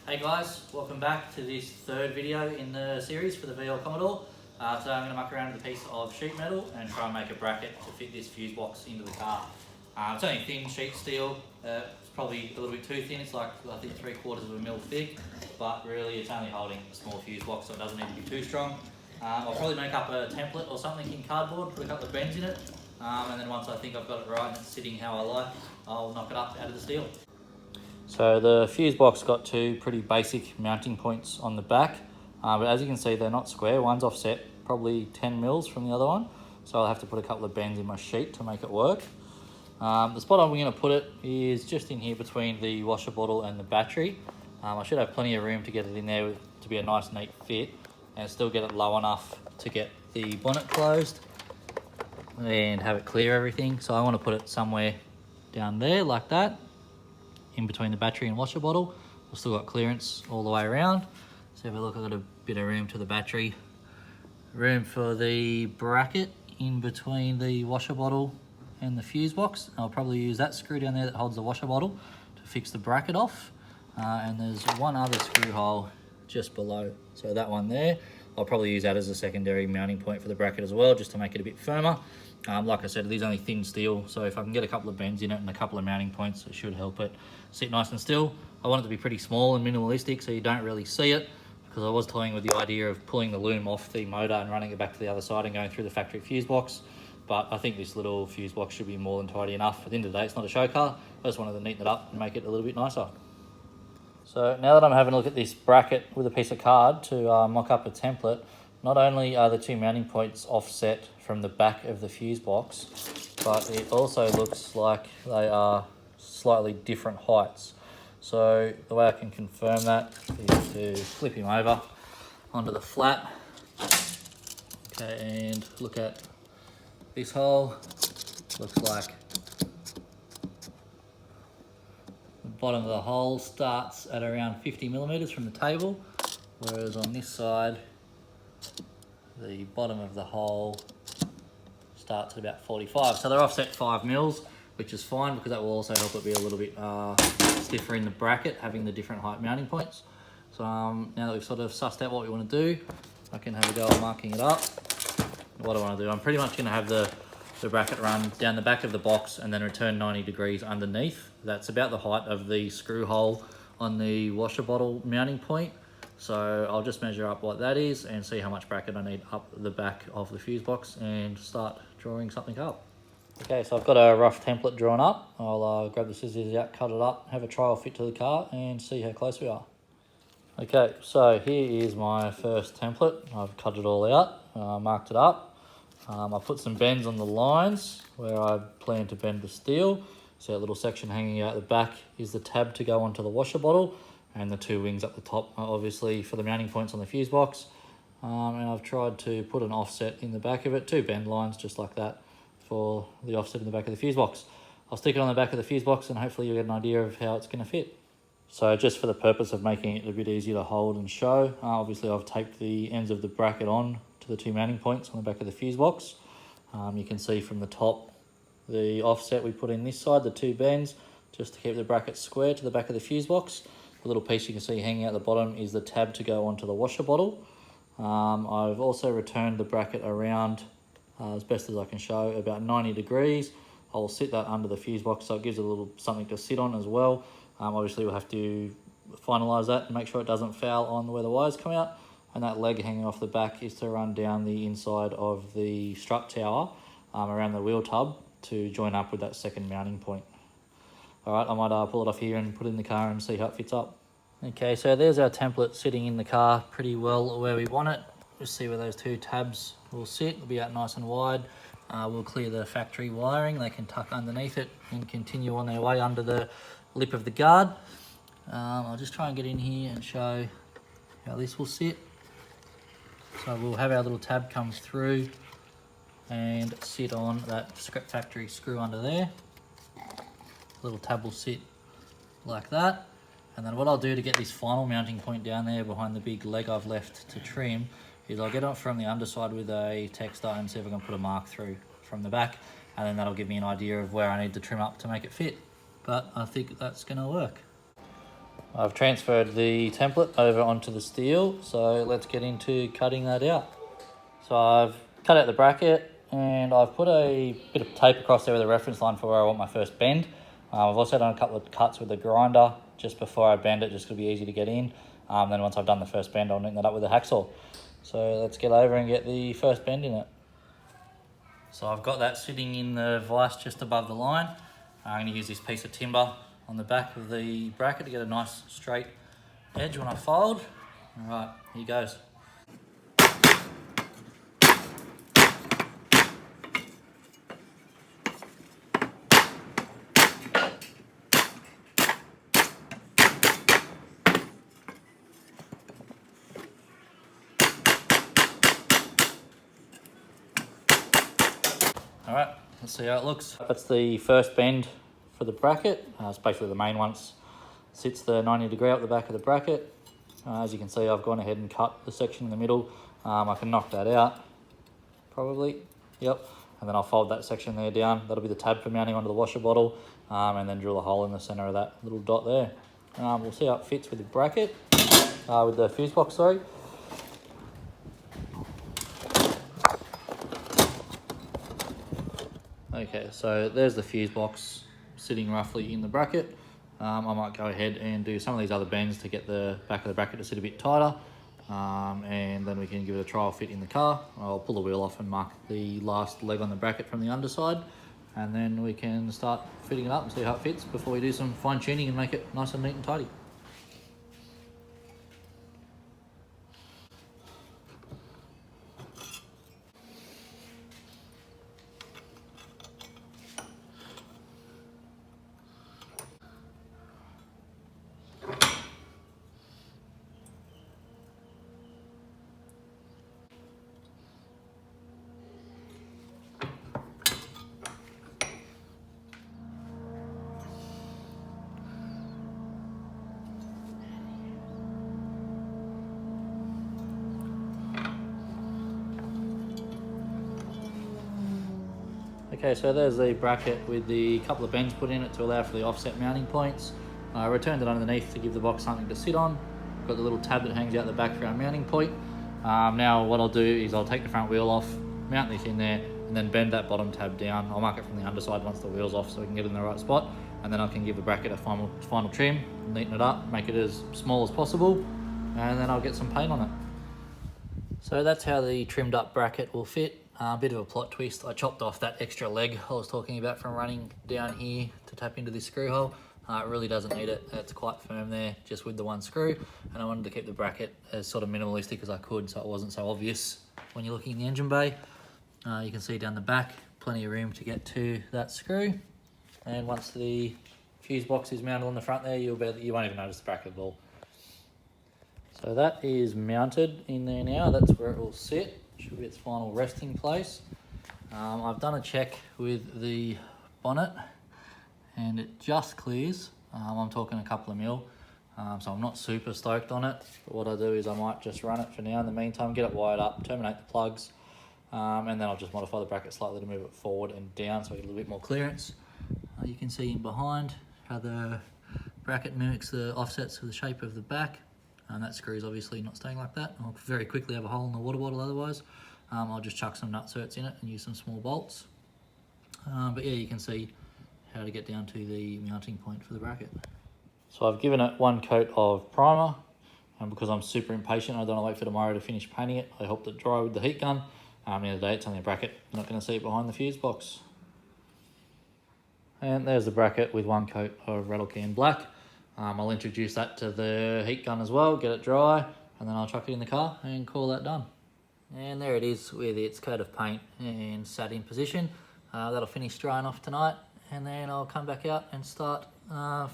Hey guys, welcome back to this third video in the series for the VL Commodore. Today I'm going to muck around with a piece of sheet metal and try and make a bracket to fit this fuse box into the car. It's only thin sheet steel, it's probably a little bit too thin, it's like I think 3/4 of a mil thick, but really it's only holding a small fuse box so it doesn't need to be too strong. I'll probably make up a template or something in cardboard, put a couple of bends in it, and then once I think I've got it right and it's sitting how I like, I'll knock it up out of the steel. So the fuse box got two pretty basic mounting points on the back, but as you can see they're not square. One's offset probably 10 mils from the other one, so I'll have to put a couple of bends in my sheet to make it work. The spot I'm going to put it is just in here between the washer bottle and the battery. I should have plenty of room to get it in there to be a nice neat fit and still get it low enough to get the bonnet closed and have it clear everything. So I want to put it somewhere down there like that, in between the battery and washer bottle. I've still got clearance all the way around. So if you look, I've got a bit of room to the battery, room for the bracket in between the washer bottle and the fuse box. I'll probably use that screw down there that holds the washer bottle to fix the bracket off. And there's one other screw hole just below. So that one there, I'll probably use that as a secondary mounting point for the bracket as well, just to make it a bit firmer. Like I said, it is only thin steel, so if I can get a couple of bends in it and a couple of mounting points, it should help it sit nice and still. I want it to be pretty small and minimalistic so you don't really see it, because I was toying with the idea of pulling the loom off the motor and running it back to the other side and going through the factory fuse box. But I think this little fuse box should be more than tidy enough. At the end of the day, it's not a show car. I just wanted to neaten it up and make it a little bit nicer. So now that I'm having a look at this bracket with a piece of card to mock up a template, not only are the two mounting points offset from the back of the fuse box, but it also looks like they are slightly different heights. So the way I can confirm that is to flip him over onto the flat. Okay, and look at this hole. Looks like the bottom of the hole starts at around 50 millimeters from the table, whereas on this side, the bottom of the hole starts at about 45. So they're offset 5 mils, which is fine because that will also help it be a little bit stiffer in the bracket, having the different height mounting points. So now that we've sort of sussed out what we want to do, I can have a go at marking it up. What I want to do, I'm pretty much going to have the bracket run down the back of the box and then return 90 degrees underneath. That's about the height of the screw hole on the washer bottle mounting point. So I'll just measure up what that is and see how much bracket I need up the back of the fuse box and start drawing something up. Okay, so I've got a rough template drawn up. I'll grab the scissors out, cut it up, have a trial fit to the car and see how close we are. Okay, so here is my first template. I've cut it all out, marked it up. I put some bends on the lines where I plan to bend the steel. So that little section hanging out the back is the tab to go onto the washer bottle, and the two wings up the top are obviously for the mounting points on the fuse box. And I've tried to put an offset in the back of it, two bend lines just like that for the offset in the back of the fuse box. I'll stick it on the back of the fuse box and hopefully you'll get an idea of how it's going to fit. So just for the purpose of making it a bit easier to hold and show, obviously I've taped the ends of the bracket on to the two mounting points on the back of the fuse box. You can see from the top the offset we put in this side, the two bends, just to keep the bracket square to the back of the fuse box. The little piece you can see hanging out the bottom is the tab to go onto the washer bottle. I've also returned the bracket around as best as I can show, about 90 degrees. I'll sit that under the fuse box so it gives it a little something to sit on as well. Obviously we'll have to finalise that and make sure it doesn't foul on where the wires come out. And that leg hanging off the back is to run down the inside of the strut tower around the wheel tub to join up with that second mounting point. Alright, I might pull it off here and put it in the car and see how it fits up. Okay, so there's our template sitting in the car pretty well where we want it. Just see where those two tabs will sit. It'll be out nice and wide. We'll clear the factory wiring. They can tuck underneath it and continue on their way under the lip of the guard. I'll just try and get in here and show how this will sit. So we'll have our little tab come through and sit on that scrap factory screw under there. The little tab will sit like that. And then what I'll do to get this final mounting point down there behind the big leg I've left to trim is I'll get it from the underside with a textile and see if I can put a mark through from the back, and then that'll give me an idea of where I need to trim up to make it fit. But I think that's going to work. I've transferred the template over onto the steel, so let's get into cutting that out. So I've cut out the bracket and I've put a bit of tape across there with a reference line for where I want my first bend. I've also done a couple of cuts with the grinder just before I bend it, just to be easy to get in. Then once I've done the first bend, I'll neaten that up with a hacksaw. So let's get over and get the first bend in it. So I've got that sitting in the vise just above the line. I'm going to use this piece of timber on the back of the bracket to get a nice straight edge when I fold. All right, here goes. All right, let's see how it looks. That's the first bend for the bracket. It's basically the main one. Sits the 90 degree up the back of the bracket. As you can see, I've gone ahead and cut the section in the middle. I can knock that out, probably, yep. And then I'll fold that section there down. That'll be the tab for mounting onto the washer bottle, and then drill a hole in the center of that little dot there. We'll see how it fits with the bracket, with the fuse box, sorry. Okay, so there's the fuse box sitting roughly in the bracket. I might go ahead and do some of these other bends to get the back of the bracket to sit a bit tighter, and then we can give it a trial fit in the car. I'll pull the wheel off and mark the last leg on the bracket from the underside, and then we can start fitting it up and see how it fits before we do some fine tuning and make it nice and neat and tidy. Okay, so there's the bracket with the couple of bends put in it to allow for the offset mounting points. I returned it underneath to give the box something to sit on. Got the little tab that hangs out the back for our mounting point. Now what I'll do is I'll take the front wheel off, mount this in there, and then bend that bottom tab down. I'll mark it from the underside once the wheel's off so we can get it in the right spot. And then I can give the bracket a final trim, neaten it up, make it as small as possible, and then I'll get some paint on it. So that's how the trimmed up bracket will fit. A bit of a plot twist. I chopped off that extra leg I was talking about from running down here to tap into this screw hole. It really doesn't need it. It's quite firm there, just with the one screw. And I wanted to keep the bracket as sort of minimalistic as I could, so it wasn't so obvious when you're looking in the engine bay. You can see down the back, plenty of room to get to that screw. And once the fuse box is mounted on the front there, you won't even notice the bracket at all. So that is mounted in there now. That's where it will sit. Should be its final resting place. I've done a check with the bonnet and it just clears. I'm talking a couple of mil, so I'm not super stoked on it. But what I do is I might just run it for now in the meantime, get it wired up, terminate the plugs, and then I'll just modify the bracket slightly to move it forward and down so I get a little bit more clearance. You can see in behind how the bracket mimics the offsets of the shape of the back. And that screw is obviously not staying like that. I'll very quickly have a hole in the water bottle otherwise. I'll just chuck some nutserts in it and use some small bolts. But yeah, you can see how to get down to the mounting point for the bracket. So I've given it one coat of primer, and because I'm super impatient, I don't want to wait for tomorrow to finish painting it. I helped it dry with the heat gun. The other day it's only a bracket. You're not going to see it behind the fuse box. And there's the bracket with one coat of rattle can black. I'll introduce that to the heat gun as well, get it dry, and then I'll chuck it in the car and call that done. And there it is with its coat of paint and sat in position. That'll finish drying off tonight, and then I'll come back out and start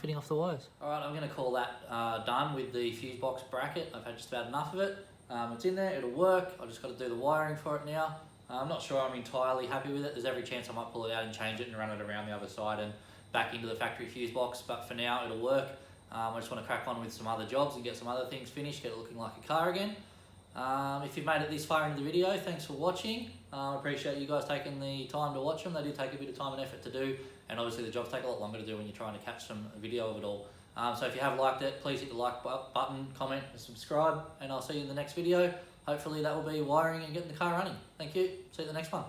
fitting off the wires. All right, I'm going to call that done with the fuse box bracket. I've had just about enough of it. It's in there, it'll work. I've just got to do the wiring for it now. I'm not sure I'm entirely happy with it. There's every chance I might pull it out and change it and run it around the other side and back into the factory fuse box, but for now it'll work. I just want to crack on with some other jobs and get some other things finished, get it looking like a car again. If you've made it this far into the video, thanks for watching. I appreciate you guys taking the time to watch them. They do take a bit of time and effort to do, and obviously the jobs take a lot longer to do when you're trying to catch some video of it all. So if you have liked it, please hit the like button, comment and subscribe, and I'll see you in the next video. Hopefully that will be wiring and getting the car running. Thank you. See you in the next one.